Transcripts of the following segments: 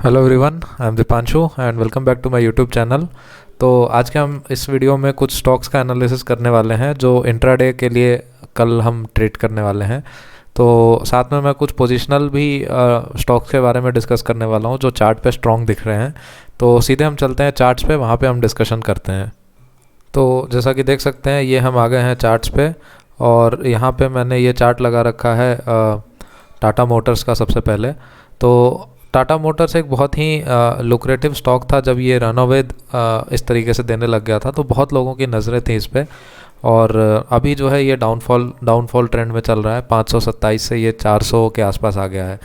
Hello everyone, I am Deepanshu and welcome back to my YouTube channel. तो आज के हम इस वीडियो में कुछ स्टॉक्स का एनालिसिस करने वाले हैं जो इंट्राडे के लिए कल हम ट्रेड करने वाले हैं। तो साथ में मैं कुछ पोजिशनल भी स्टॉक्स के बारे में डिस्कस करने वाला हूं जो चार्ट पे स्ट्रॉन्ग दिख रहे हैं। तो सीधे हम चलते हैं चार्ट्स पे, वहाँ पे हम डिस्कशन करते हैं। तो जैसा कि देख सकते हैं ये हम आ गए हैं चार्ट्स पे, और यहाँ पे मैंने ये चार्ट लगा रखा है टाटा मोटर्स का। सबसे पहले तो टाटा मोटर्स एक बहुत ही लुक्रेटिव स्टॉक था। जब ये रन अवे इस तरीके से देने लग गया था तो बहुत लोगों की नज़रें थी इस पे, और अभी जो है ये डाउनफॉल ट्रेंड में चल रहा है। 527 से ये 400 के आसपास आ गया है।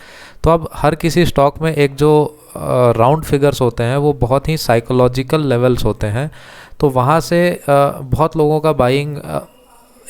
तो अब हर किसी स्टॉक में एक जो राउंड फिगर्स होते हैं वो बहुत ही साइकोलॉजिकल लेवल्स होते हैं। तो वहाँ से बहुत लोगों का बाइंग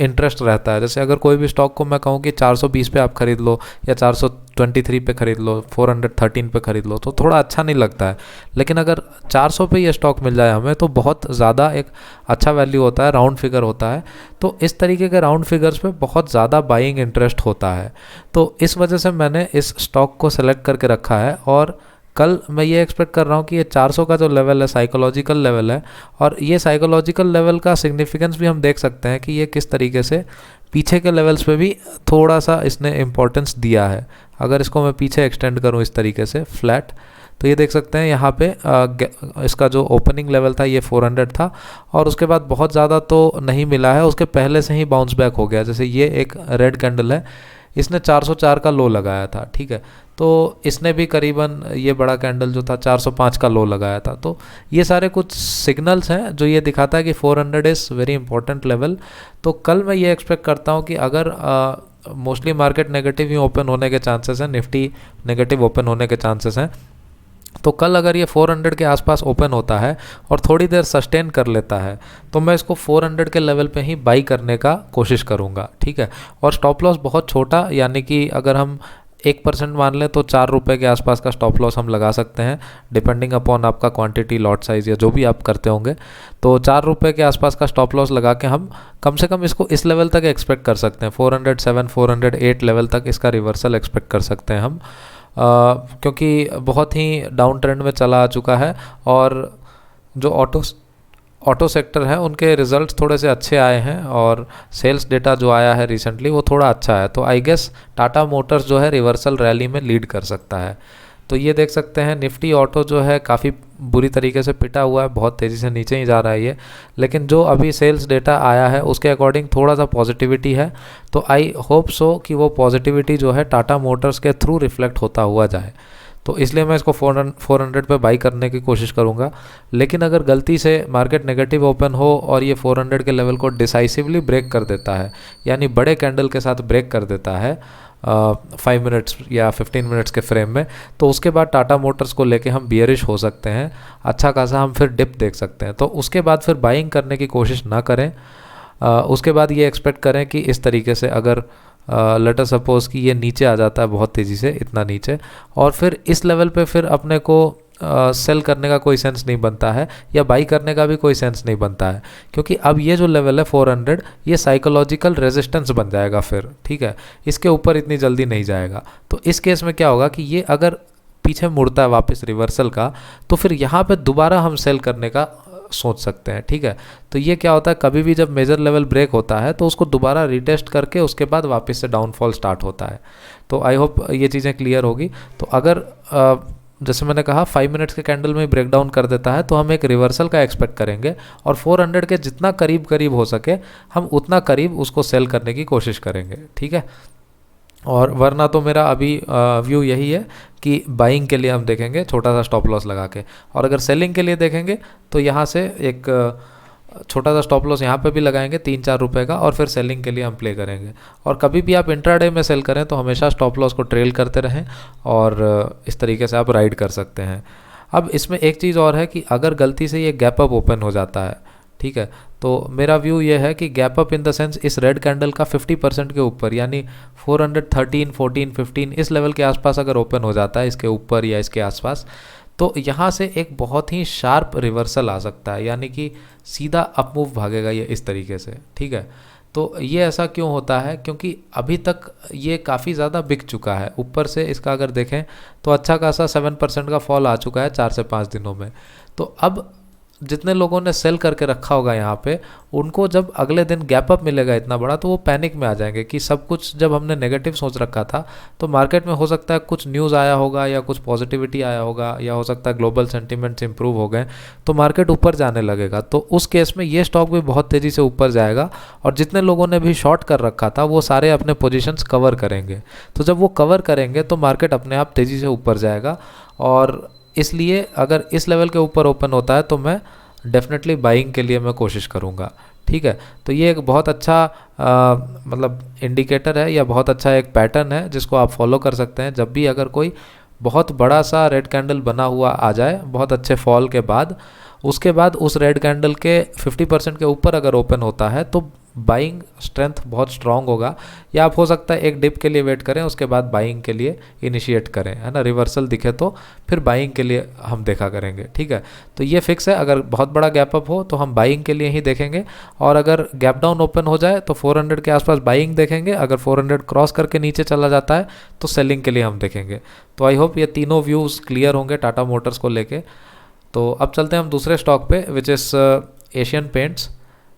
इंटरेस्ट रहता है। जैसे अगर कोई भी स्टॉक को मैं कहूँ कि 420 पे आप ख़रीद लो या 423 पे ख़रीद लो, 413 पे ख़रीद लो, तो थोड़ा अच्छा नहीं लगता है। लेकिन अगर 400 पे ये स्टॉक मिल जाए हमें तो बहुत ज़्यादा एक अच्छा वैल्यू होता है, राउंड फिगर होता है। तो इस तरीके के राउंड फिगर्स पे बहुत ज़्यादा बाइंग इंटरेस्ट होता है। तो इस वजह से मैंने इस स्टॉक को सेलेक्ट करके रखा है, और कल मैं ये एक्सपेक्ट कर रहा हूँ कि ये 400 का जो लेवल है साइकोलॉजिकल लेवल है, और ये साइकोलॉजिकल लेवल का सिग्निफिकेंस भी हम देख सकते हैं कि ये किस तरीके से पीछे के लेवल्स पे भी थोड़ा सा इसने इम्पोर्टेंस दिया है। अगर इसको मैं पीछे एक्सटेंड करूँ इस तरीके से फ्लैट, तो ये देख सकते हैं यहाँ पे इसका जो ओपनिंग लेवल था ये 400 था, और उसके बाद बहुत ज़्यादा तो नहीं मिला है, उसके पहले से ही बाउंस बैक हो गया। जैसे ये एक रेड कैंडल है, इसने 404 का लो लगाया था, ठीक है। तो इसने भी करीबन ये बड़ा कैंडल जो था 405 का लो लगाया था। तो ये सारे कुछ सिग्नल्स हैं जो ये दिखाता है कि 400 इज़ वेरी इंपॉर्टेंट लेवल। तो कल मैं ये एक्सपेक्ट करता हूँ कि अगर मोस्टली मार्केट नेगेटिव ही ओपन होने के चांसेस हैं, निफ्टी नेगेटिव ओपन होने के चांसेस हैं, तो कल अगर ये 400 के आसपास ओपन होता है और थोड़ी देर सस्टेन कर लेता है तो मैं इसको 400 के लेवल पे ही बाई करने का कोशिश करूँगा, ठीक है। और स्टॉप लॉस बहुत छोटा, यानी कि अगर हम 1% मान लें तो 4 रुपये के आसपास का स्टॉप लॉस हम लगा सकते हैं, डिपेंडिंग अपॉन आपका क्वांटिटी, लॉट साइज़ या जो भी आप करते होंगे। तो 4 रुपये के आसपास का स्टॉप लॉस लगा के हम कम से कम इसको इस लेवल तक एक्सपेक्ट कर सकते हैं। 407 408 लेवल तक इसका रिवर्सल एक्सपेक्ट कर सकते हैं हम, क्योंकि बहुत ही डाउन ट्रेंड में चला आ चुका है। और जो ऑटो सेक्टर है उनके रिजल्ट्स थोड़े से अच्छे आए हैं, और सेल्स डेटा जो आया है रिसेंटली वो थोड़ा अच्छा है। तो आई गेस टाटा मोटर्स जो है रिवर्सल रैली में लीड कर सकता है। तो ये देख सकते हैं निफ्टी ऑटो जो है काफ़ी बुरी तरीके से पिटा हुआ है, बहुत तेज़ी से नीचे ही जा रहा है ये। लेकिन जो अभी सेल्स डेटा आया है उसके अकॉर्डिंग थोड़ा सा पॉजिटिविटी है। तो आई होप सो कि वो पॉजिटिविटी जो है टाटा मोटर्स के थ्रू रिफ्लेक्ट होता हुआ जाए। तो इसलिए मैं इसको 400 पे बाई करने की कोशिश करूंगा। लेकिन अगर गलती से मार्केट नेगेटिव ओपन हो और ये 400 के लेवल को डिसाइसिवली ब्रेक कर देता है, यानी बड़े कैंडल के साथ ब्रेक कर देता है 5 मिनट्स या 15 मिनट्स के फ्रेम में, तो उसके बाद टाटा मोटर्स को लेके हम बियरिश हो सकते हैं, अच्छा खासा हम फिर डिप देख सकते हैं। तो उसके बाद फिर बाइंग करने की कोशिश ना करें। उसके बाद ये एक्सपेक्ट करें कि इस तरीके से अगर लेट अस सपोज कि ये नीचे आ जाता है बहुत तेज़ी से, इतना नीचे, और फिर इस लेवल पे फिर अपने को सेल करने का कोई सेंस नहीं बनता है, या बाई करने का भी कोई सेंस नहीं बनता है, क्योंकि अब ये जो लेवल है 400 ये साइकोलॉजिकल रेजिस्टेंस बन जाएगा फिर, ठीक है। इसके ऊपर इतनी जल्दी नहीं जाएगा। तो इस केस में क्या होगा कि ये अगर पीछे मुड़ता है वापस रिवर्सल का, तो फिर यहाँ पे दोबारा हम सेल करने का सोच सकते हैं, ठीक है। तो ये क्या होता है, कभी भी जब मेजर लेवल ब्रेक होता है तो उसको दोबारा रिटेस्ट करके उसके बाद वापस से डाउनफॉल स्टार्ट होता है। तो आई होप ये चीज़ें क्लियर होगी। तो अगर जैसे मैंने कहा 5 मिनट्स के कैंडल में ब्रेक डाउन कर देता है तो हम एक रिवर्सल का एक्सपेक्ट करेंगे, और 400 के जितना करीब करीब हो सके हम उतना करीब उसको सेल करने की कोशिश करेंगे, ठीक है। और वरना तो मेरा अभी व्यू यही है कि बाइंग के लिए हम देखेंगे छोटा सा स्टॉप लॉस लगा के, और अगर सेलिंग के लिए देखेंगे तो यहाँ से एक छोटा सा स्टॉप लॉस यहाँ पे भी लगाएंगे 3-4 रुपये का, और फिर सेलिंग के लिए हम प्ले करेंगे। और कभी भी आप इंट्राडे में सेल करें तो हमेशा स्टॉप लॉस को ट्रेल करते रहें, और इस तरीके से आप राइड कर सकते हैं। अब इसमें एक चीज़ और है कि अगर गलती से ये गैप अप ओपन हो जाता है, ठीक है, तो मेरा व्यू ये है कि gap up in the sense इस रेड कैंडल का 50% के ऊपर, यानी 413, 14, 15 इस लेवल के आसपास अगर ओपन हो जाता है, इसके ऊपर या इसके आसपास, तो यहाँ से एक बहुत ही शार्प रिवर्सल आ सकता है, यानी कि सीधा अप मूव भागेगा ये इस तरीके से, ठीक है। तो ये ऐसा क्यों होता है, क्योंकि अभी तक ये काफ़ी ज़्यादा बिक चुका है। ऊपर से इसका अगर देखें तो अच्छा खासा 7% का फॉल आ चुका है 4 से 5 दिनों में। तो अब जितने लोगों ने सेल करके रखा होगा यहाँ पे, उनको जब अगले दिन गैप अप मिलेगा इतना बड़ा, तो वो पैनिक में आ जाएंगे कि सब कुछ जब हमने नेगेटिव सोच रखा था, तो मार्केट में हो सकता है कुछ न्यूज़ आया होगा या कुछ पॉजिटिविटी आया होगा, या हो सकता है ग्लोबल सेंटिमेंट्स इंप्रूव हो गए, तो मार्केट ऊपर जाने लगेगा। तो उस केस में ये स्टॉक भी बहुत तेज़ी से ऊपर जाएगा, और जितने लोगों ने भी शॉर्ट कर रखा था वो सारे अपने पोजिशंस कवर करेंगे। तो जब वो कवर करेंगे तो मार्केट अपने आप तेज़ी से ऊपर जाएगा। और इसलिए अगर इस लेवल के ऊपर ओपन होता है तो मैं डेफिनेटली बाइंग के लिए मैं कोशिश करूँगा। ठीक है, तो ये एक बहुत अच्छा मतलब इंडिकेटर है, या बहुत अच्छा एक पैटर्न है जिसको आप फॉलो कर सकते हैं। जब भी अगर कोई बहुत बड़ा सा रेड कैंडल बना हुआ आ जाए बहुत अच्छे फॉल के बाद, उसके बाद उस रेड कैंडल के 50% के ऊपर अगर ओपन होता है तो बाइंग स्ट्रेंथ बहुत स्ट्रांग होगा। या आप हो सकता है एक डिप के लिए वेट करें, उसके बाद बाइंग के लिए इनिशिएट करें, है ना। रिवर्सल दिखे तो फिर बाइंग के लिए हम देखा करेंगे। ठीक है, तो ये फिक्स है, अगर बहुत बड़ा गैप अप हो तो हम बाइंग के लिए ही देखेंगे, और अगर गैप डाउन ओपन हो जाए तो 400 के आसपास बाइंग देखेंगे। अगर 400 क्रॉस करके नीचे चला जाता है तो सेलिंग के लिए हम देखेंगे। तो आई होप ये तीनों व्यूज़ क्लियर होंगे टाटा मोटर्स को लेके। तो अब चलते हैं हम दूसरे स्टॉक पे, विच इज़ एशियन पेंट्स।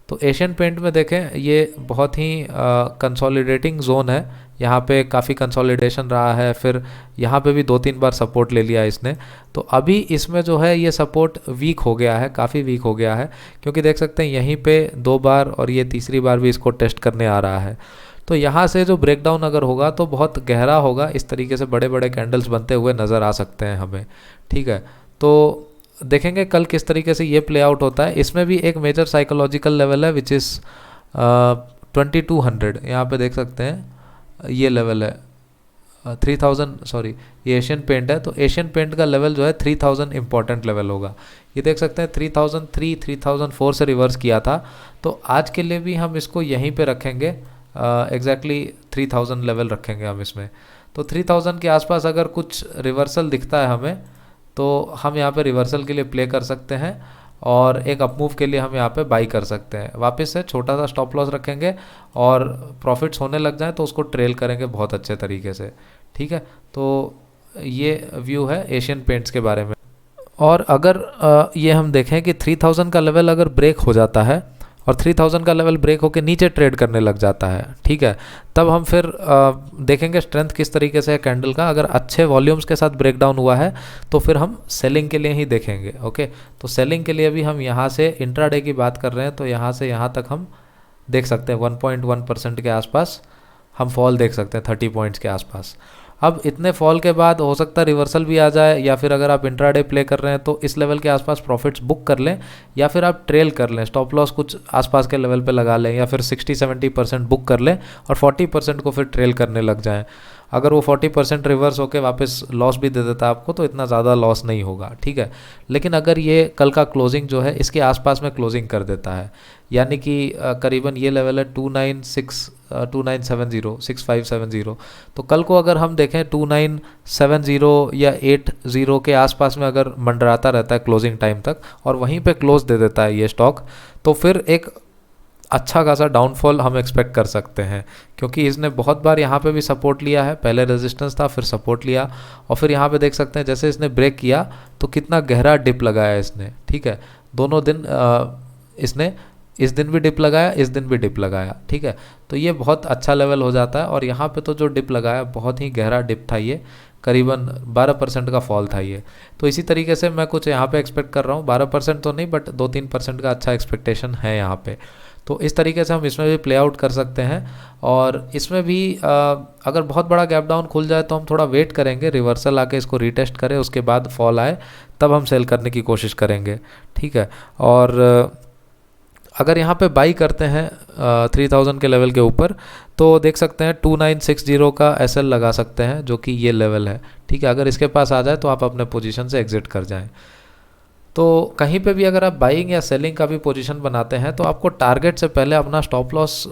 तो एशियन पेंट में देखें, ये बहुत ही कंसोलिडेटिंग जोन है। यहाँ पे काफ़ी कंसोलिडेशन रहा है, फिर यहाँ पे भी 2-3 बार सपोर्ट ले लिया इसने। तो अभी इसमें जो है ये सपोर्ट वीक हो गया है, काफ़ी वीक हो गया है, क्योंकि देख सकते हैं यहीं पे 2 बार और ये तीसरी बार भी इसको टेस्ट करने आ रहा है। तो यहाँ से जो ब्रेकडाउन अगर होगा तो बहुत गहरा होगा, इस तरीके से बड़े बड़े कैंडल्स बनते हुए नज़र आ सकते हैं हमें। ठीक है, तो देखेंगे कल किस तरीके से ये प्ले आउट होता है। इसमें भी एक मेजर साइकोलॉजिकल लेवल है विच इज़ 2200। यहाँ पे देख सकते हैं ये लेवल है 3000, सॉरी ये एशियन पेंट है, तो एशियन पेंट का लेवल जो है 3000 इंपॉर्टेंट लेवल होगा। ये देख सकते हैं 3003 3004 से रिवर्स किया था, तो आज के लिए भी हम इसको यहीं पे रखेंगे, एग्जैक्टली 3000 लेवल रखेंगे हम इसमें। तो 3000 के आसपास अगर कुछ रिवर्सल दिखता है हमें, तो हम यहाँ पे रिवर्सल के लिए प्ले कर सकते हैं, और एक अपमूव के लिए हम यहाँ पे बाई कर सकते हैं। वापस से छोटा सा स्टॉप लॉस रखेंगे, और प्रॉफिट्स होने लग जाए तो उसको ट्रेल करेंगे बहुत अच्छे तरीके से। ठीक है, तो ये व्यू है एशियन पेंट्स के बारे में। और अगर ये हम देखें कि 3000 का लेवल अगर ब्रेक हो जाता है और 3000 का लेवल ब्रेक होकर नीचे ट्रेड करने लग जाता है, ठीक है, तब हम फिर देखेंगे स्ट्रेंथ किस तरीके से है कैंडल का। अगर अच्छे वॉल्यूम्स के साथ ब्रेकडाउन हुआ है तो फिर हम सेलिंग के लिए ही देखेंगे। ओके, तो सेलिंग के लिए भी हम यहाँ से इंट्राडे की बात कर रहे हैं, तो यहाँ से यहाँ तक हम देख सकते हैं 1.1% के आसपास हम फॉल देख सकते हैं, 30 पॉइंट्स के आसपास। अब इतने फॉल के बाद हो सकता है रिवर्सल भी आ जाए, या फिर अगर आप इंट्राडे प्ले कर रहे हैं तो इस लेवल के आसपास प्रॉफिट्स बुक कर लें, या फिर आप ट्रेल कर लें, स्टॉप लॉस कुछ आसपास के लेवल पे लगा लें, या फिर 60-70% बुक कर लें और 40% को फिर ट्रेल करने लग जाएं। अगर वो 40% रिवर्स होकर वापस लॉस भी दे देता है आपको, तो इतना ज़्यादा लॉस नहीं होगा। ठीक है, लेकिन अगर ये कल का क्लोजिंग जो है इसके आसपास में क्लोजिंग कर देता है, यानी कि करीबन ये लेवल है 6570, तो कल को अगर हम देखें 2970 या 80 के आसपास में अगर मंडराता रहता है क्लोजिंग टाइम तक, और वहीं पे क्लोज दे देता है ये स्टॉक, तो फिर एक अच्छा खासा डाउनफॉल हम एक्सपेक्ट कर सकते हैं, क्योंकि इसने बहुत बार यहाँ पे भी सपोर्ट लिया है। पहले रेजिस्टेंस था, फिर सपोर्ट लिया, और फिर यहाँ पे देख सकते हैं जैसे इसने ब्रेक किया तो कितना गहरा डिप लगाया इसने। ठीक है, दोनों दिन इसने इस दिन भी डिप लगाया, इस दिन भी डिप लगाया। ठीक है, तो ये बहुत अच्छा लेवल हो जाता है, और यहाँ पे तो जो डिप लगाया बहुत ही गहरा डिप था, ये करीबन 12% का फॉल था ये। तो इसी तरीके से मैं कुछ यहाँ पे एक्सपेक्ट कर रहा हूँ, 12% तो नहीं बट 2-3% का अच्छा एक्सपेक्टेशन है यहाँ पे। तो इस तरीके से हम इसमें भी प्ले आउट कर सकते हैं, और इसमें भी अगर बहुत बड़ा गैप डाउन खुल जाए तो हम थोड़ा वेट करेंगे, रिवर्सल आके इसको रीटेस्ट करें, उसके बाद फॉल आए तब हम सेल करने की कोशिश करेंगे। ठीक है, और अगर यहाँ पे बाई करते हैं 3000 के लेवल के ऊपर, तो देख सकते हैं 2960 का एसएल लगा सकते हैं, जो कि ये लेवल है। ठीक है, अगर इसके पास आ जाए तो आप अपने पोजीशन से एग्जिट कर जाएं। तो कहीं पे भी अगर आप बाइंग या सेलिंग का भी पोजीशन बनाते हैं तो आपको टारगेट से पहले अपना स्टॉप लॉस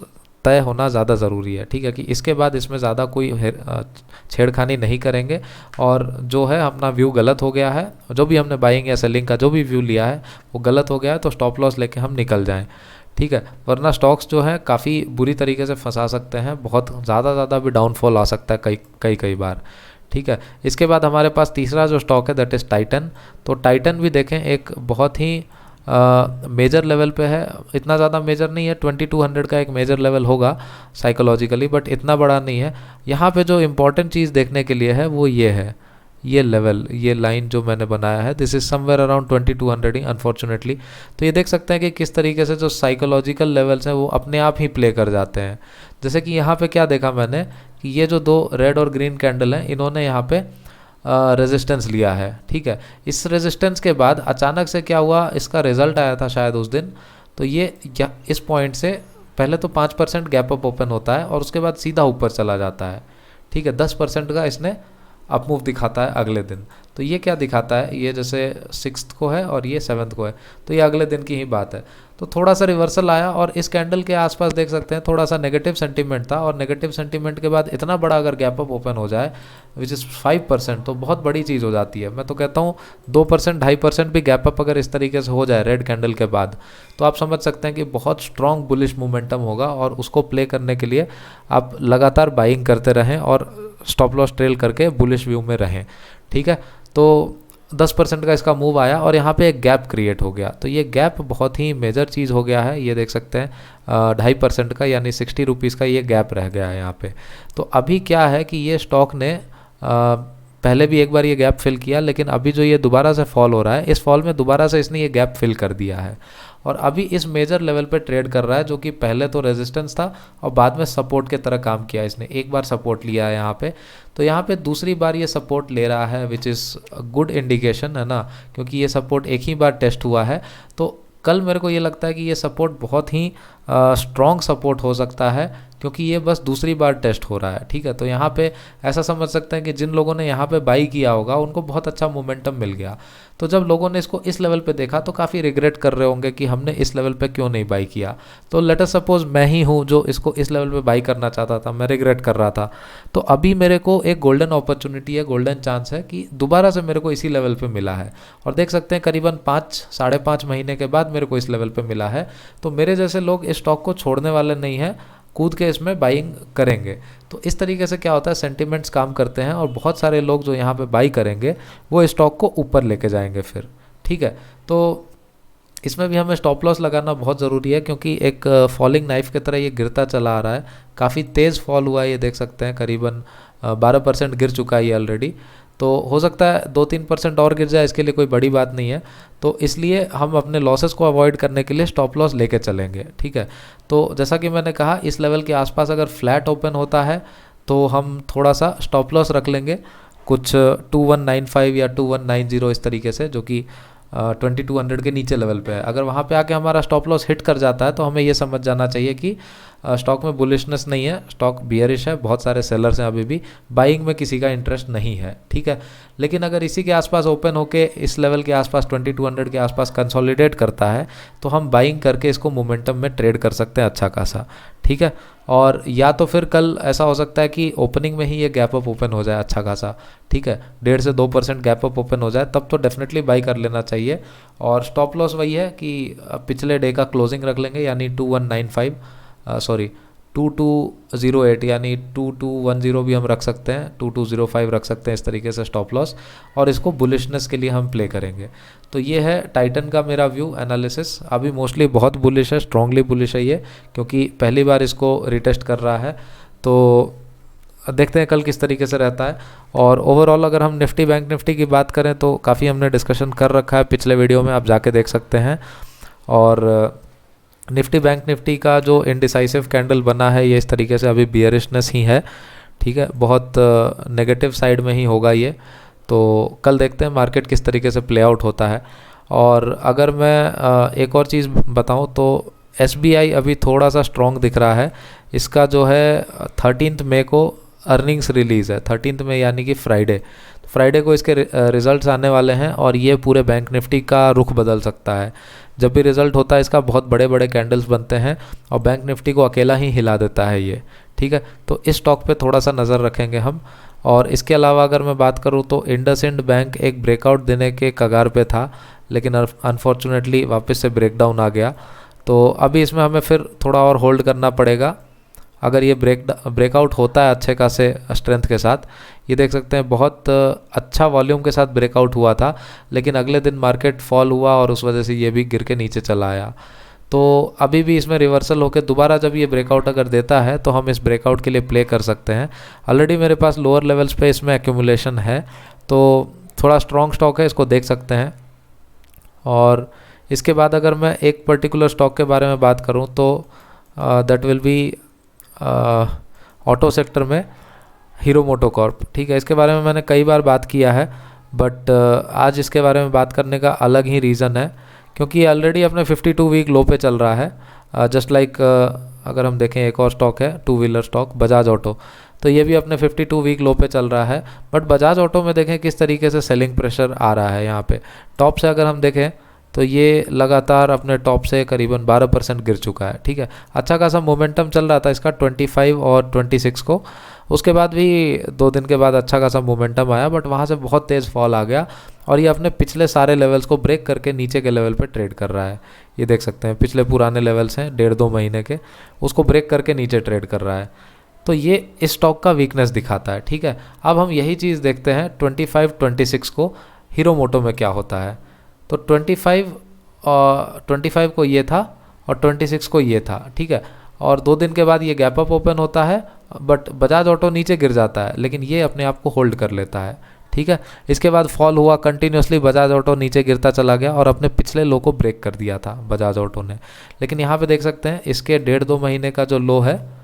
तय होना ज़्यादा ज़रूरी है। ठीक है, कि इसके बाद इसमें ज़्यादा कोई छेड़खानी नहीं करेंगे, और जो है अपना व्यू गलत हो गया है, जो भी हमने बाइंग या सेलिंग का जो भी व्यू लिया है वो गलत हो गया है, तो स्टॉप लॉस लेके हम निकल जाएं। ठीक है, वरना स्टॉक्स जो है काफ़ी बुरी तरीके से फंसा सकते हैं, बहुत ज़्यादा भी डाउनफॉल आ सकता है कई बार। ठीक है, इसके बाद हमारे पास तीसरा जो स्टॉक है दैट इज़ टाइटन। तो टाइटन भी देखें एक बहुत ही मेजर लेवल पे है, इतना ज़्यादा मेजर नहीं है, 2200 का एक मेजर लेवल होगा साइकोलॉजिकली, बट इतना बड़ा नहीं है। यहाँ पे जो इम्पोर्टेंट चीज़ देखने के लिए है वो ये है, ये लेवल, ये लाइन जो मैंने बनाया है, this is somewhere around 2200 he unfortunately. तो ये देख सकते हैं कि किस तरीके से जो साइकोलॉजिकल लेवल्स हैं वो अपने आप ही प्ले कर जाते हैं। जैसे कि यहाँ पे क्या देखा मैंने कि ये जो दो रेड और ग्रीन कैंडल हैं, इन्होंने यहाँ पे रेजिस्टेंस लिया है। ठीक है, इस रेजिस्टेंस के बाद अचानक से क्या हुआ, इसका रिजल्ट आया था शायद उस दिन, तो ये इस पॉइंट से पहले तो 5% गैप अप ओपन होता है और उसके बाद सीधा ऊपर चला जाता है। ठीक है, 10% का इसने अप मूव दिखाता है अगले दिन। तो ये क्या दिखाता है, ये जैसे 6th को है और ये 7th को है, तो ये अगले दिन की ही बात है। तो थोड़ा सा रिवर्सल आया और इस कैंडल के आसपास देख सकते हैं थोड़ा सा नेगेटिव सेंटीमेंट था, और नेगेटिव सेंटीमेंट के बाद इतना बड़ा अगर गैप अप ओपन हो जाए विच इज़ 5%, तो बहुत बड़ी चीज़ हो जाती है। मैं तो कहता हूँ 2% 2.5% भी गैप अप अगर इस तरीके से हो जाए रेड कैंडल के बाद, तो आप समझ सकते हैं कि बहुत स्ट्रॉन्ग बुलिश मोमेंटम होगा, और उसको प्ले करने के लिए आप लगातार बाइंग करते रहें और स्टॉप लॉस ट्रेल करके बुलिश व्यू में रहें। ठीक है, तो 10% का इसका मूव आया और यहाँ पे एक गैप क्रिएट हो गया। तो ये गैप बहुत ही मेजर चीज़ हो गया है, ये देख सकते हैं 2.5% का यानी 60 रुपीज़ का ये गैप रह गया है यहाँ पे। तो अभी क्या है कि ये स्टॉक ने पहले भी एक बार ये गैप फिल किया, लेकिन अभी जो ये दोबारा से फॉल हो रहा है, इस फॉल में दोबारा से इसने ये गैप फिल कर दिया है और अभी इस मेजर लेवल पे ट्रेड कर रहा है, जो कि पहले तो रेजिस्टेंस था और बाद में सपोर्ट के तरह काम किया। इसने एक बार सपोर्ट लिया है यहाँ पे, तो यहाँ पे दूसरी बार ये सपोर्ट ले रहा है, विच इज़ गुड इंडिकेशन है ना, क्योंकि ये सपोर्ट एक ही बार टेस्ट हुआ है। तो कल मेरे को ये लगता है कि ये सपोर्ट बहुत ही स्ट्रॉन्ग सपोर्ट हो सकता है, क्योंकि ये बस दूसरी बार टेस्ट हो रहा है। ठीक है, तो यहाँ पे ऐसा समझ सकते हैं कि जिन लोगों ने यहाँ पे बाई किया होगा उनको बहुत अच्छा मोमेंटम मिल गया। तो जब लोगों ने इसको इस लेवल पे देखा तो काफ़ी रिग्रेट कर रहे होंगे कि हमने इस लेवल पे क्यों नहीं बाई किया। तो लेट अस सपोज मैं ही हूँ जो इसको इस लेवल पे बाई करना चाहता था, मैं रिग्रेट कर रहा था, तो अभी मेरे को एक गोल्डन अपॉर्चुनिटी है, गोल्डन चांस है कि दोबारा से मेरे को इसी लेवल पे मिला है। और देख सकते हैं करीबन 5-5.5 महीने के बाद मेरे को इस लेवल पे मिला है। तो मेरे जैसे लोग इस स्टॉक को छोड़ने वाले नहीं हैं, कूद के इसमें बाइंग करेंगे। तो इस तरीके से क्या होता है, सेंटिमेंट्स काम करते हैं और बहुत सारे लोग जो यहाँ पे बाई करेंगे वो स्टॉक को ऊपर लेके जाएंगे फिर। ठीक है, तो इसमें भी हमें स्टॉप लॉस लगाना बहुत ज़रूरी है, क्योंकि एक फॉलिंग नाइफ की तरह ये गिरता चला आ रहा है, काफ़ी तेज़ फॉल हुआ है, ये देख सकते हैं करीबन 12% गिर चुका है ये ऑलरेडी। तो हो सकता है 2-3% और गिर जाए, इसके लिए कोई बड़ी बात नहीं है। तो इसलिए हम अपने लॉसेस को अवॉइड करने के लिए स्टॉप लॉस लेके चलेंगे। ठीक है, तो जैसा कि मैंने कहा इस लेवल के आसपास अगर फ्लैट ओपन होता है तो हम थोड़ा सा स्टॉप लॉस रख लेंगे, कुछ 2195 या 2190 इस तरीके से, जो कि 2200 के नीचे लेवल पे है। अगर वहाँ पे आके हमारा स्टॉप लॉस हिट कर जाता है तो हमें ये समझ जाना चाहिए कि स्टॉक में बुलिशनेस नहीं है, स्टॉक बियरिश है, बहुत सारे सेलर्स हैं, अभी भी बाइंग में किसी का इंटरेस्ट नहीं है। ठीक है, लेकिन अगर इसी के आसपास ओपन होके इस लेवल के आसपास 2200 के आसपास कंसोलिडेट करता है तो हम बाइंग करके इसको मोमेंटम में ट्रेड कर सकते हैं अच्छा खासा। ठीक है, और या तो फिर कल ऐसा हो सकता है कि ओपनिंग में ही ये गैप अप ओपन हो जाए अच्छा खासा। ठीक है, 1.5 से 2% गैप अप ओपन हो जाए, तब तो डेफिनेटली बाई कर लेना चाहिए। और स्टॉप लॉस वही है कि पिछले डे का क्लोजिंग रख लेंगे, यानी 2208 यानी 2210 भी हम रख सकते हैं, 2205 रख सकते हैं इस तरीके से स्टॉप लॉस, और इसको बुलिशनेस के लिए हम प्ले करेंगे। तो ये है टाइटन का मेरा व्यू एनालिसिस। अभी मोस्टली बहुत बुलिश है, स्ट्रांगली बुलिश है ये, क्योंकि पहली बार इसको रिटेस्ट कर रहा है। तो देखते हैं कल किस तरीके से रहता है। और ओवरऑल अगर हम निफ्टी बैंक निफ्टी की बात करें तो काफ़ी हमने डिस्कशन कर रखा है पिछले वीडियो में, आप जाके देख सकते हैं। और निफ्टी बैंक निफ्टी का जो इनडिसाइसिव कैंडल बना है ये इस तरीके से अभी बियरिशनेस ही है। ठीक है, बहुत नेगेटिव साइड में ही होगा ये। तो कल देखते हैं मार्केट किस तरीके से प्ले आउट होता है। और अगर मैं एक और चीज़ बताऊं तो SBI अभी थोड़ा सा स्ट्रॉन्ग दिख रहा है। इसका जो है 13 मई को अर्निंग्स रिलीज़ है, 13 मई यानी कि फ्राइडे को इसके रिज़ल्ट्स आने वाले हैं, और ये पूरे बैंक निफ्टी का रुख बदल सकता है। जब भी रिज़ल्ट होता है इसका बहुत बड़े बड़े कैंडल्स बनते हैं और बैंक निफ्टी को अकेला ही हिला देता है ये। ठीक है, तो इस स्टॉक पे थोड़ा सा नज़र रखेंगे हम। और इसके अलावा अगर मैं बात करूँ तो इंडसइंड बैंक एक ब्रेकआउट देने के कगार पे था, लेकिन अनफॉर्चुनेटली वापस से ब्रेकडाउन आ गया। तो अभी इसमें हमें फिर थोड़ा और होल्ड करना पड़ेगा। अगर ये ब्रेकआउट होता है अच्छे खासे स्ट्रेंथ के साथ, ये देख सकते हैं बहुत अच्छा वॉल्यूम के साथ ब्रेकआउट हुआ था, लेकिन अगले दिन मार्केट फॉल हुआ और उस वजह से ये भी गिर के नीचे चला आया। तो अभी भी इसमें रिवर्सल होकर दोबारा जब ये ब्रेकआउट अगर देता है तो हम इस ब्रेकआउट के लिए प्ले कर सकते हैं। ऑलरेडी मेरे पास लोअर लेवल्स पे इसमें एक्यूमुलेशन है, तो थोड़ा स्ट्रॉन्ग स्टॉक है, इसको देख सकते हैं। और इसके बाद अगर मैं एक पर्टिकुलर स्टॉक के बारे में बात करूं तो that will be auto sector में हीरो मोटोकॉर्प। ठीक है, इसके बारे में मैंने कई बार बात किया है, बट आज इसके बारे में बात करने का अलग ही रीज़न है, क्योंकि ये ऑलरेडी अपने 52 वीक लो पे चल रहा है। जस्ट लाइक अगर हम देखें एक और स्टॉक है two wheeler stock Bajaj auto, तो ये भी अपने 52 वीक लो पे चल रहा है। बट बजाज ऑटो में देखें किस तरीके से सेलिंग प्रेशर आ रहा है। यहाँ पे टॉप से अगर हम देखें तो ये लगातार अपने टॉप से करीबन 12% गिर चुका है। ठीक है, अच्छा खासा मोमेंटम चल रहा था इसका 25 और 26 को, उसके बाद भी 2 दिन के बाद अच्छा खासा मोमेंटम आया, बट वहाँ से बहुत तेज़ फॉल आ गया और ये अपने पिछले सारे लेवल्स को ब्रेक करके नीचे के लेवल पे ट्रेड कर रहा है। ये देख सकते हैं पिछले पुराने लेवल्स हैं 1.5-2 महीने के, उसको ब्रेक करके नीचे ट्रेड कर रहा है। तो ये इस स्टॉक का वीकनेस दिखाता है। ठीक है, अब हम यही चीज़ देखते हैं 25-26 को हीरो मोटो में क्या होता है। तो 25 को ये था और 26 को ये था। ठीक है, और 2 दिन के बाद ये गैप अप ओपन होता है, बट बजाज ऑटो नीचे गिर जाता है, लेकिन ये अपने आप को होल्ड कर लेता है। ठीक है, इसके बाद फॉल हुआ कंटिन्यूसली, बजाज ऑटो नीचे गिरता चला गया और अपने पिछले लो को ब्रेक कर दिया था बजाज ऑटो ने। लेकिन यहाँ पे देख सकते हैं इसके 1.5-2 महीने का जो लो है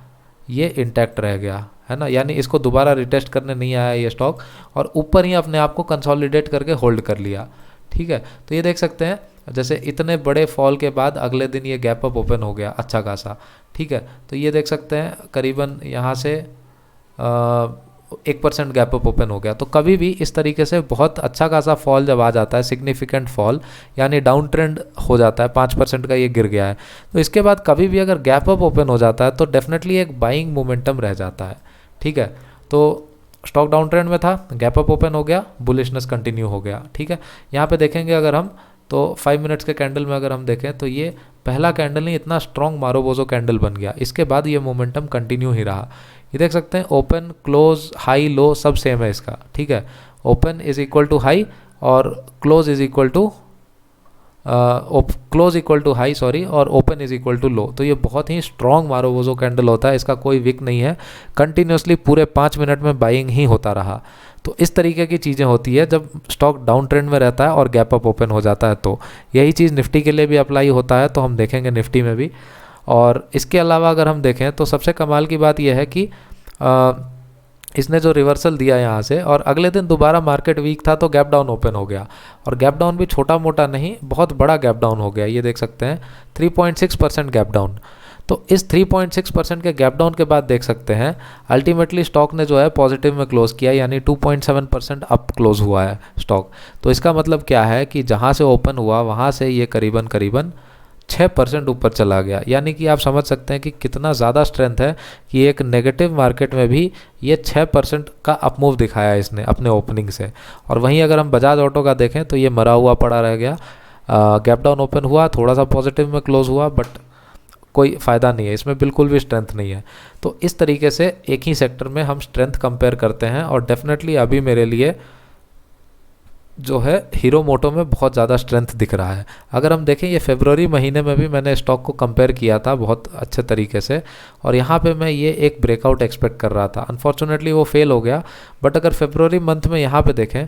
ये इंटैक्ट रह गया है ना, यानी इसको दोबारा रिटेस्ट करने नहीं आया ये स्टॉक और ऊपर ही अपने आप को कंसोलिडेट करके होल्ड कर लिया। ठीक है, तो ये देख सकते हैं जैसे इतने बड़े फॉल के बाद अगले दिन ये गैप अप ओपन हो गया अच्छा खासा। ठीक है, तो ये देख सकते हैं करीबन यहाँ से 1% गैप अप ओपन हो गया। तो कभी भी इस तरीके से बहुत अच्छा खासा फॉल जब आ जाता है, सिग्निफिकेंट फॉल यानी डाउन ट्रेंड हो जाता है, 5% का ये गिर गया है, तो इसके बाद कभी भी अगर गैप अप ओपन हो जाता है तो डेफिनेटली एक बाइंग मोमेंटम रह जाता है। ठीक है, तो स्टॉक डाउन ट्रेंड में था, गैप अप ओपन हो गया, बुलिशनेस कंटिन्यू हो गया। ठीक है, यहाँ पे देखेंगे अगर हम तो 5 मिनट्स के कैंडल में अगर हम देखें तो ये पहला कैंडल नहीं, इतना स्ट्रॉन्ग मारोबोजो कैंडल बन गया, इसके बाद ये मोमेंटम कंटिन्यू ही रहा। ये देख सकते हैं ओपन क्लोज हाई लो सब सेम है इसका। ठीक है, open is equal to high और close is equal to high sorry, और open is equal to low. तो ये बहुत ही स्ट्रॉन्ग मारोबोजो कैंडल होता है, इसका कोई विक नहीं है, कंटिन्यूसली पूरे 5 मिनट में बाइंग ही होता रहा। तो इस तरीके की चीज़ें होती है जब स्टॉक डाउन ट्रेंड में रहता है और गैप अप ओपन हो जाता है। तो यही चीज़ निफ्टी के लिए भी अप्लाई होता है, तो हम देखेंगे निफ्टी में भी। और इसके अलावा अगर हम देखें तो सबसे कमाल की बात यह है कि इसने जो रिवर्सल दिया यहाँ से और अगले दिन दोबारा मार्केट वीक था तो गैप डाउन ओपन हो गया, और गैप डाउन भी छोटा मोटा नहीं, बहुत बड़ा गैप डाउन हो गया। ये देख सकते हैं 3.6% गैप डाउन। तो इस 3.6% के गैप डाउन के बाद देख सकते हैं अल्टीमेटली स्टॉक ने जो है पॉजिटिव में क्लोज किया, यानी 2.7% अप क्लोज हुआ है स्टॉक। तो इसका मतलब क्या है कि जहाँ से ओपन हुआ वहाँ से ये करीबन 6% ऊपर चला गया, यानी कि आप समझ सकते हैं कि कितना ज़्यादा स्ट्रेंथ है कि एक नेगेटिव मार्केट में भी ये 6% का अप मूव दिखाया इसने अपने ओपनिंग से। और वहीं अगर हम बजाज ऑटो का देखें तो ये मरा हुआ पड़ा रह गया, गैप डाउन ओपन हुआ, थोड़ा सा पॉजिटिव में क्लोज हुआ, बट कोई फ़ायदा नहीं है इसमें, बिल्कुल भी स्ट्रेंथ नहीं है। तो इस तरीके से एक ही सेक्टर में हम स्ट्रेंथ कंपेयर करते हैं, और डेफिनेटली अभी मेरे लिए जो है हीरो मोटो में बहुत ज़्यादा स्ट्रेंथ दिख रहा है। अगर हम देखें ये फरवरी महीने में भी मैंने स्टॉक को कंपेयर किया था बहुत अच्छे तरीके से, और यहाँ पे मैं ये एक ब्रेकआउट एक्सपेक्ट कर रहा था, अनफॉर्चुनेटली वो फेल हो गया। बट अगर फरवरी मंथ में यहाँ पे देखें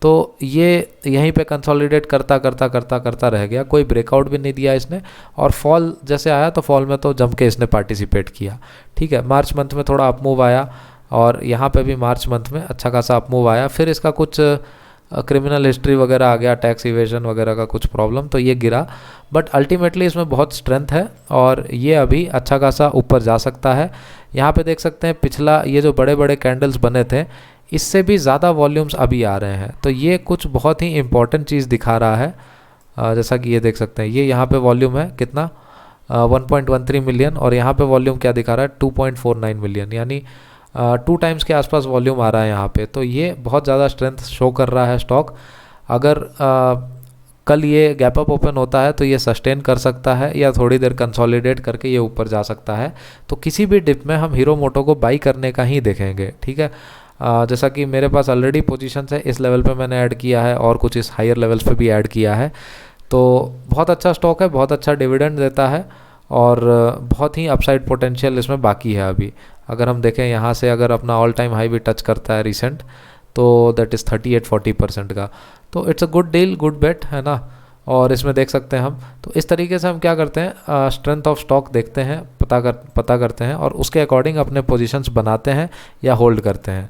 तो ये यहीं पे कंसोलिडेट करता रह गया, कोई ब्रेकआउट भी नहीं दिया इसने, और फॉल जैसे आया तो फॉल में तो जम के इसने पार्टिसिपेट किया। ठीक है, मार्च मंथ में थोड़ा अपमूव आया, और यहाँ पे भी मार्च मंथ में अच्छा खासा अपमूव आया, फिर इसका कुछ क्रिमिनल हिस्ट्री वगैरह आ गया, टैक्स इवेजन वगैरह का कुछ प्रॉब्लम, तो ये गिरा। बट अल्टीमेटली इसमें बहुत स्ट्रेंथ है और ये अभी अच्छा खासा ऊपर जा सकता है। यहाँ पे देख सकते हैं पिछला ये जो बड़े बड़े कैंडल्स बने थे इससे भी ज़्यादा वॉल्यूम्स अभी आ रहे हैं, तो ये कुछ बहुत ही इंपॉर्टेंट चीज़ दिखा रहा है। जैसा कि ये देख सकते हैं ये यहाँ पे वॉल्यूम है कितना 1.13 मिलियन, और यहाँ पे वॉल्यूम क्या दिखा रहा है 2.49 मिलियन, यानी 2 टाइम्स के आसपास वॉल्यूम आ रहा है यहाँ पे। तो ये बहुत ज़्यादा स्ट्रेंथ शो कर रहा है स्टॉक। अगर कल ये गैप अप ओपन होता है तो ये सस्टेन कर सकता है या थोड़ी देर कंसोलिडेट करके ये ऊपर जा सकता है। तो किसी भी डिप में हम हीरो मोटो को बाई करने का ही देखेंगे, ठीक है। जैसा कि मेरे पास ऑलरेडी पोजीशंस है, इस लेवल पे मैंने ऐड किया है और कुछ इस हायर लेवल्स पे भी ऐड किया है। तो बहुत अच्छा स्टॉक है, बहुत अच्छा डिविडेंड देता है और बहुत ही अपसाइड पोटेंशियल इसमें बाकी है अभी। अगर हम देखें यहाँ से अगर अपना ऑल टाइम हाई भी टच करता है रिसेंट, तो दैट इज़ 38-40% का, तो it's a good deal, good bet, है ना। और इसमें देख सकते हैं हम, तो इस तरीके से हम क्या करते हैं, स्ट्रेंथ ऑफ स्टॉक देखते हैं, पता करते हैं और उसके अकॉर्डिंग अपने पोजीशंस बनाते हैं या होल्ड करते हैं।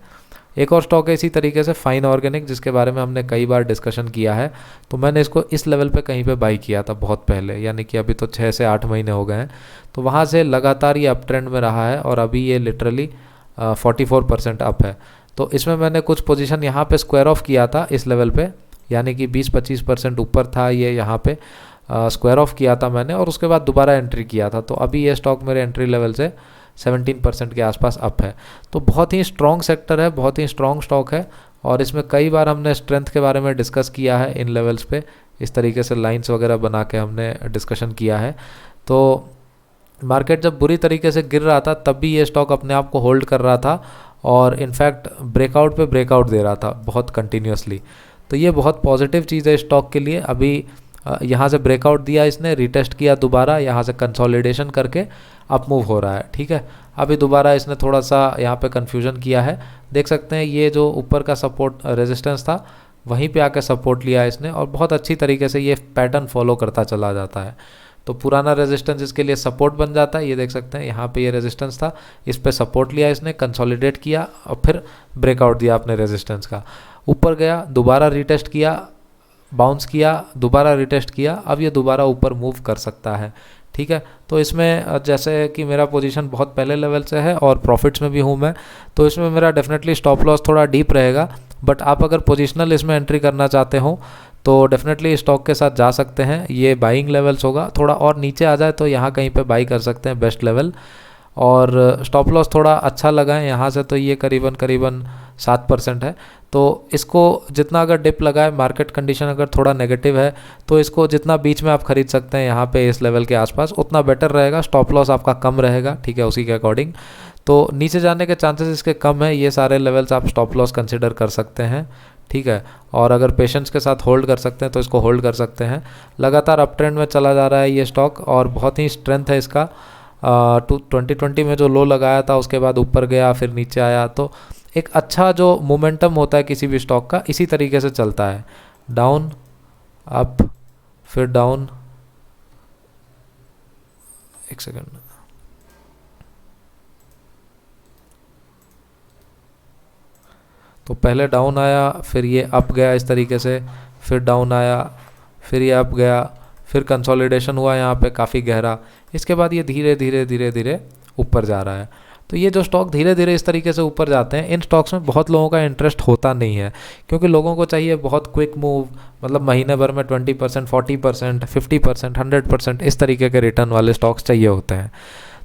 एक और स्टॉक है इसी तरीके से, फाइन ऑर्गेनिक, जिसके बारे में हमने कई बार डिस्कशन किया है। तो मैंने इसको इस लेवल पे कहीं पे बाई किया था बहुत पहले, यानी कि अभी तो 6 से 8 महीने हो गए हैं। तो वहाँ से लगातार ये अप ट्रेंड में रहा है और अभी ये लिटरली 44% अप है। तो इसमें मैंने कुछ पोजीशन यहाँ पे स्क्वायर ऑफ किया था इस लेवल पे, यानी कि 20-25% ऊपर था ये, यहाँ पे स्क्वायर ऑफ किया था मैंने और उसके बाद दोबारा एंट्री किया था। तो अभी ये स्टॉक मेरे एंट्री लेवल से 17% के आसपास अप है। तो बहुत ही स्ट्रॉन्ग सेक्टर है, बहुत ही स्ट्रॉन्ग स्टॉक है और इसमें कई बार हमने स्ट्रेंथ के बारे में डिस्कस किया है इन लेवल्स पे, इस तरीके से लाइंस वगैरह बना के हमने डिस्कशन किया है। तो मार्केट जब बुरी तरीके से गिर रहा था तब भी ये स्टॉक अपने आप को होल्ड कर रहा था और इनफैक्ट ब्रेकआउट पे ब्रेकआउट दे रहा था बहुत कंटिन्यूसली। तो ये बहुत पॉजिटिव चीज़ है स्टॉक के लिए। अभी यहाँ से ब्रेकआउट दिया इसने, रिटेस्ट किया दोबारा, यहाँ से कंसोलिडेशन करके अप मूव हो रहा है, ठीक है। अभी दोबारा इसने थोड़ा सा यहाँ पे कन्फ्यूजन किया है, देख सकते हैं ये जो ऊपर का सपोर्ट रेजिस्टेंस था वहीं पे आके सपोर्ट लिया इसने और बहुत अच्छी तरीके से ये पैटर्न फॉलो करता चला जाता है। तो पुराना रेजिस्टेंस इसके लिए सपोर्ट बन जाता है, ये देख सकते हैं यहाँ पे ये रेजिस्टेंस था, इस पे सपोर्ट लिया इसने, कंसोलिडेट किया और फिर ब्रेकआउट दिया अपने रेजिस्टेंस का, ऊपर गया, दोबारा रिटेस्ट किया, बाउंस किया, दोबारा रिटेस्ट किया, अब ये दोबारा ऊपर मूव कर सकता है, ठीक है। तो इसमें जैसे कि मेरा पोजीशन बहुत पहले लेवल से है और प्रॉफिट्स में भी हूँ मैं, तो इसमें मेरा डेफिनेटली स्टॉप लॉस थोड़ा डीप रहेगा। बट आप अगर पोजीशनल इसमें एंट्री करना चाहते हो तो डेफिनेटली स्टॉक के साथ जा सकते हैं। ये बाइंग लेवल्स होगा, थोड़ा और नीचे आ जाए तो यहाँ कहीं पे बाई कर सकते हैं, बेस्ट लेवल। और स्टॉप लॉस थोड़ा अच्छा लगा है यहाँ से, तो ये करीबन 7% है। तो इसको जितना अगर डिप लगा है, मार्केट कंडीशन अगर थोड़ा नेगेटिव है तो इसको जितना बीच में आप खरीद सकते हैं यहाँ पे इस लेवल के आसपास उतना बेटर रहेगा, स्टॉप लॉस आपका कम रहेगा, ठीक है, उसी के अकॉर्डिंग। तो नीचे जाने के चांसेस इसके कम है, ये सारे लेवल्स आप स्टॉप लॉस कंसिडर कर सकते हैं, ठीक है। और अगर पेशेंस के साथ होल्ड कर सकते हैं तो इसको होल्ड कर सकते हैं। लगातार अप ट्रेंड में चला जा रहा है ये स्टॉक और बहुत ही स्ट्रेंथ है इसका। 2020 में जो लो लगाया था उसके बाद ऊपर गया फिर नीचे आया, तो एक अच्छा जो मोमेंटम होता है किसी भी स्टॉक का इसी तरीके से चलता है, डाउन अप फिर डाउन। एक सेकंड, तो पहले डाउन आया फिर ये अप गया इस तरीके से, फिर डाउन आया फिर ये अप गया, फिर कंसोलिडेशन हुआ यहाँ पे काफ़ी गहरा, इसके बाद ये धीरे धीरे ऊपर जा रहा है। तो ये जो स्टॉक धीरे धीरे इस तरीके से ऊपर जाते हैं, इन स्टॉक्स में बहुत लोगों का इंटरेस्ट होता नहीं है क्योंकि लोगों को चाहिए बहुत क्विक मूव, मतलब महीने भर में 20%, 40%, 50%, 100% इस तरीके के रिटर्न वाले स्टॉक्स चाहिए होते हैं।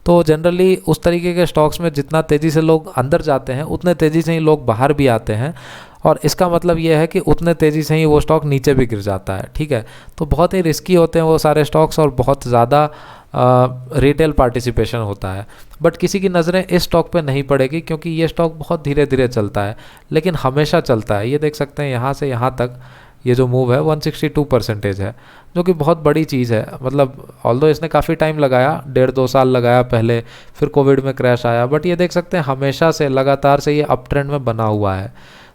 तो जनरली उस तरीके के स्टॉक्स में जितना तेज़ी से लोग अंदर जाते हैं उतने तेज़ी से ही लोग बाहर भी आते हैं और इसका मतलब ये है कि उतने तेज़ी से ही वो स्टॉक नीचे भी गिर जाता है, ठीक है। तो बहुत ही रिस्की होते हैं वो सारे स्टॉक्स और बहुत ज़्यादा रिटेल पार्टिसिपेशन होता है। बट किसी की नज़रें इस स्टॉक पे नहीं पड़ेगी क्योंकि ये स्टॉक बहुत धीरे धीरे चलता है लेकिन हमेशा चलता है। ये देख सकते हैं यहाँ से यहाँ तक ये जो मूव है 162% है, जो कि बहुत बड़ी चीज़ है। मतलब ऑल्दो इसने काफ़ी टाइम लगाया, 1.5-2 साल लगाया पहले, फिर कोविड में क्रैश आया, बट ये देख सकते हैं हमेशा से लगातार से ये अप ट्रेंड में बना हुआ है।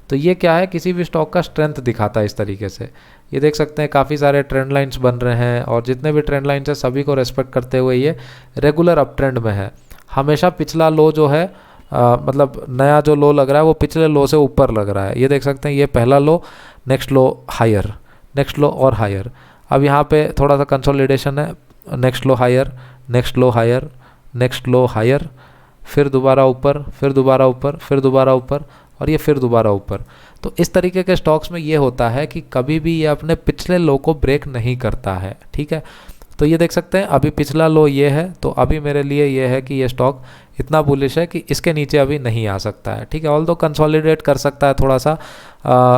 तो ये क्या है, किसी भी स्टॉक का स्ट्रेंथ दिखाता है इस तरीके से। ये देख सकते हैं काफ़ी सारे ट्रेंड लाइंस बन रहे हैं और जितने भी ट्रेंड लाइंस हैं सभी को रेस्पेक्ट करते हुए ये रेगुलर अप ट्रेंड में है। हमेशा पिछला लो जो है मतलब नया जो लो लग रहा है वो पिछले लो से ऊपर लग रहा है। ये देख सकते हैं ये पहला low, next low higher, next low और हायर। अब यहाँ पे थोड़ा सा कंसोलिडेशन है, next low higher, next low higher, next low higher, फिर दोबारा ऊपर, फिर दोबारा ऊपर, फिर दोबारा ऊपर और ये फिर दोबारा ऊपर। तो इस तरीके के स्टॉक्स में ये होता है कि कभी भी ये अपने पिछले लो को ब्रेक नहीं करता है, ठीक है। तो ये देख सकते हैं अभी पिछला लो ये है, तो अभी मेरे लिए ये है कि ये स्टॉक इतना बुलिश है कि इसके नीचे अभी नहीं आ सकता है, ठीक है। ऑल्दो कंसोलिडेट कर सकता है थोड़ा सा,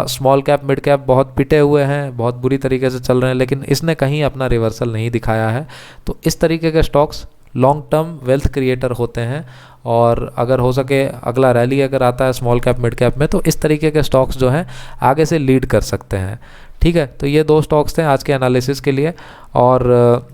स्मॉल कैप मिड कैप बहुत पिटे हुए हैं, बहुत बुरी तरीके से चल रहे हैं, लेकिन इसने कहीं अपना रिवर्सल नहीं दिखाया है। तो इस तरीके के stocks long term wealth creator होते हैं, और अगर हो सके अगला रैली अगर आता है स्मॉल कैप मिड कैप में, तो इस तरीके के स्टॉक्स जो हैं आगे से लीड कर सकते हैं, ठीक है। तो ये 2 स्टॉक्स थे आज के एनालिसिस के लिए, और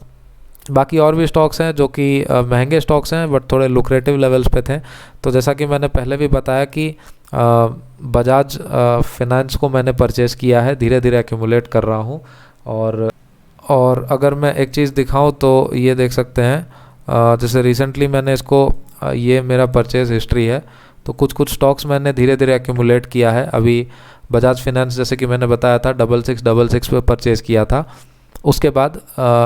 बाकी और भी स्टॉक्स हैं जो कि महंगे स्टॉक्स हैं बट थोड़े लुक्रेटिव लेवल्स पे थे। तो जैसा कि मैंने पहले भी बताया कि बजाज फाइनेंस को मैंने परचेज़ किया है, धीरे धीरे एक्यूमुलेट कर रहा हूँ। और अगर मैं एक चीज़ दिखाऊं तो ये देख सकते हैं, जैसे रिसेंटली मैंने इसको, ये मेरा परचेज़ हिस्ट्री है, तो कुछ कुछ स्टॉक्स मैंने धीरे धीरे एक्यूमुलेट किया है। अभी बजाज फाइनेंस जैसे कि मैंने बताया था 6666 पे परचेज़ किया था, उसके बाद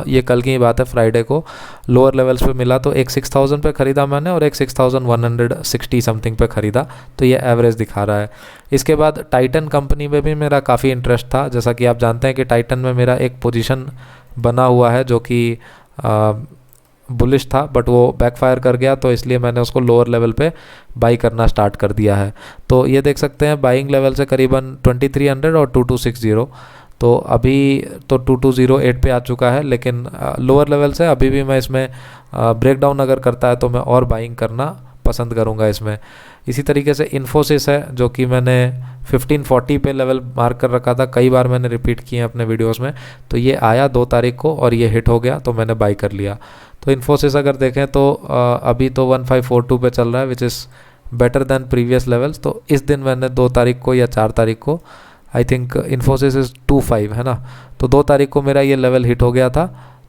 ये कल की ही बात है, फ्राइडे को लोअर लेवल्स पे मिला, तो एक 6000 पे ख़रीदा मैंने और एक 6160 समथिंग पे ख़रीदा, तो ये एवरेज दिखा रहा है। इसके बाद टाइटन कंपनी में भी मेरा काफ़ी इंटरेस्ट था, जैसा कि आप जानते हैं कि टाइटन में मेरा एक पोजीशन बना हुआ है जो कि बुलिश था, बट वो बैकफायर कर गया, तो इसलिए मैंने उसको लोअर लेवल पे बाई करना स्टार्ट कर दिया है। तो ये देख सकते हैं बाइंग लेवल से करीबन 2300 और 2260, तो अभी तो 2208 पे आ चुका है, लेकिन लोअर लेवल से अभी भी मैं इसमें ब्रेकडाउन अगर करता है तो मैं और बाइंग करना पसंद करूंगा इसमें। इसी तरीके से इन्फोसिस है जो कि मैंने 1540 पे लेवल मार्क कर रखा था, कई बार मैंने रिपीट किए हैं अपने वीडियोस में, तो ये आया 2 तारीख को और ये हिट हो गया, तो मैंने बाई कर लिया। तो इन्फोसिस अगर देखें तो अभी तो 1542 पे चल रहा है, which is better than previous levels. तो इस दिन मैंने 2 तारीख को या 4 तारीख को, आई थिंक इन्फोसिस इज़ 25 है ना, तो 2 तारीख को मेरा ये लेवल हिट हो गया था,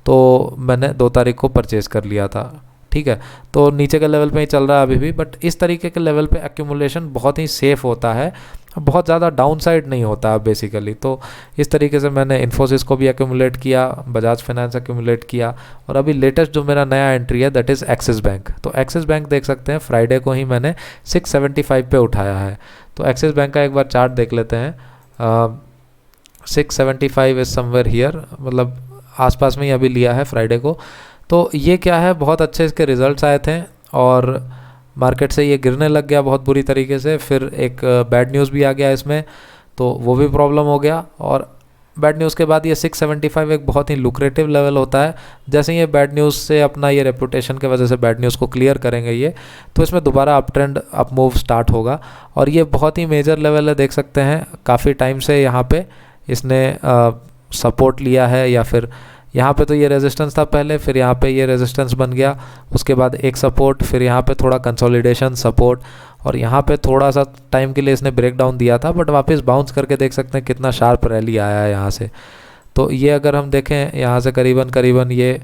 तो मैंने 2 तारीख को परचेज़ कर लिया था, ठीक है। तो नीचे के लेवल पे ही चल रहा है अभी भी, बट इस तरीके के लेवल पे एक्यूमुलेशन बहुत ही सेफ होता है, बहुत ज़्यादा डाउन साइड नहीं होता है बेसिकली। तो इस तरीके से मैंने इन्फोसिस को भी एक्यूमुलेट किया, बजाज फाइनेंस एक्यूमुलेट किया, और अभी लेटेस्ट जो मेरा नया एंट्री है दैट इज़ एक्सिस बैंक। तो एक्सिस बैंक देख सकते हैं फ्राइडे को ही मैंने 675 पे उठाया है। तो एक्सिस बैंक का एक बार चार्ट देख लेते हैं। 675 इज समवेयर हियर, मतलब आसपास में ही अभी लिया है फ्राइडे को। तो ये क्या है, बहुत अच्छे इसके रिजल्ट्स आए थे और मार्केट से ये गिरने लग गया बहुत बुरी तरीके से। फिर एक बैड न्यूज़ भी आ गया इसमें, तो वो भी प्रॉब्लम हो गया। और बैड न्यूज़ के बाद ये 675 एक बहुत ही लुक्रेटिव लेवल होता है। जैसे ही ये बैड न्यूज़ से अपना ये रेपुटेशन के वजह से बैड न्यूज़ को क्लियर करेंगे ये, तो इसमें दोबारा up trend up move start होगा। और ये बहुत ही मेजर लेवल है, देख सकते हैं काफ़ी टाइम से यहाँ पे इसने सपोर्ट लिया है, या फिर यहाँ पे तो ये रेजिस्टेंस था पहले, फिर यहाँ पे ये रेजिस्टेंस बन गया, उसके बाद एक सपोर्ट, फिर यहाँ पे थोड़ा कंसोलिडेशन सपोर्ट, और यहाँ पे थोड़ा सा टाइम के लिए इसने ब्रेक डाउन दिया था, बट वापस बाउंस करके देख सकते हैं कितना शार्प रैली आया है यहाँ से। तो ये अगर हम देखें यहाँ से करीबन ये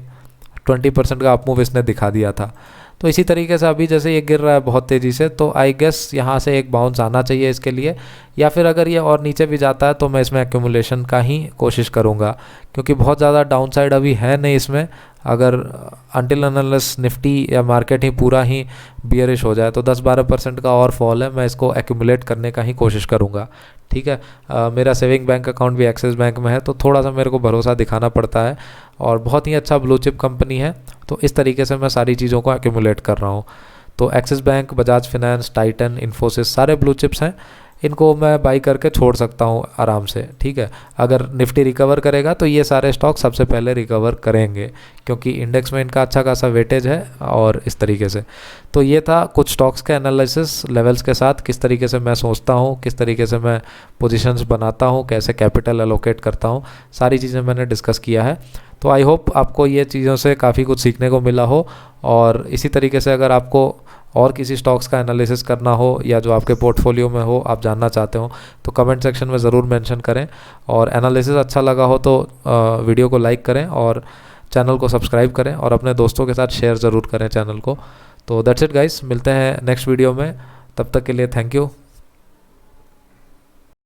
20% का अप मूव इसने दिखा दिया था। तो इसी तरीके से अभी जैसे ये गिर रहा है बहुत तेज़ी से, तो आई गेस यहाँ से एक बाउंस आना चाहिए इसके लिए, या फिर अगर ये और नीचे भी जाता है तो मैं इसमें एक्यूमुलेशन का ही कोशिश करूँगा, क्योंकि बहुत ज़्यादा डाउन साइड अभी है नहीं इसमें। अगर अनटिल अनलेस निफ्टी या मार्केट ही पूरा ही बियरिश हो जाए तो 10-12% का और फॉल है, मैं इसको एक्यूमुलेट करने का ही कोशिश करूँगा, ठीक है। मेरा सेविंग बैंक अकाउंट भी एक्सिस बैंक में है, तो थोड़ा सा मेरे को भरोसा दिखाना पड़ता है, और बहुत ही अच्छा ब्लू चिप कंपनी है। तो इस तरीके से मैं सारी चीज़ों को एक्यूमुलेट कर रहा हूँ। तो axis bank, Bajaj finance, Titan, Infosys सारे ब्लू चिप्स हैं, इनको मैं बाई करके छोड़ सकता हूँ आराम से, ठीक है। अगर निफ्टी रिकवर करेगा तो ये सारे स्टॉक सबसे पहले रिकवर करेंगे, क्योंकि इंडेक्स में इनका अच्छा खासा वेटेज है। और इस तरीके से तो ये था कुछ स्टॉक्स के एनालिसिस लेवल्स के साथ, किस तरीके से मैं सोचता हूँ, किस तरीके से मैं पोजीशंस बनाता हूँ, कैसे कैपिटल एलोकेट करता हूँ, सारी चीज़ें मैंने डिस्कस किया है। तो आई होप आपको ये चीज़ों से काफ़ी कुछ सीखने को मिला हो। और इसी तरीके से अगर आपको और किसी स्टॉक्स का एनालिसिस करना हो, या जो आपके पोर्टफोलियो में हो आप जानना चाहते हो, तो कमेंट सेक्शन में ज़रूर मेंशन करें। और एनालिसिस अच्छा लगा हो तो वीडियो को लाइक करें और चैनल को सब्सक्राइब करें, और अपने दोस्तों के साथ शेयर ज़रूर करें चैनल को। तो दैट्स इट गाइस, मिलते हैं नेक्स्ट वीडियो में, तब तक के लिए थैंक यू।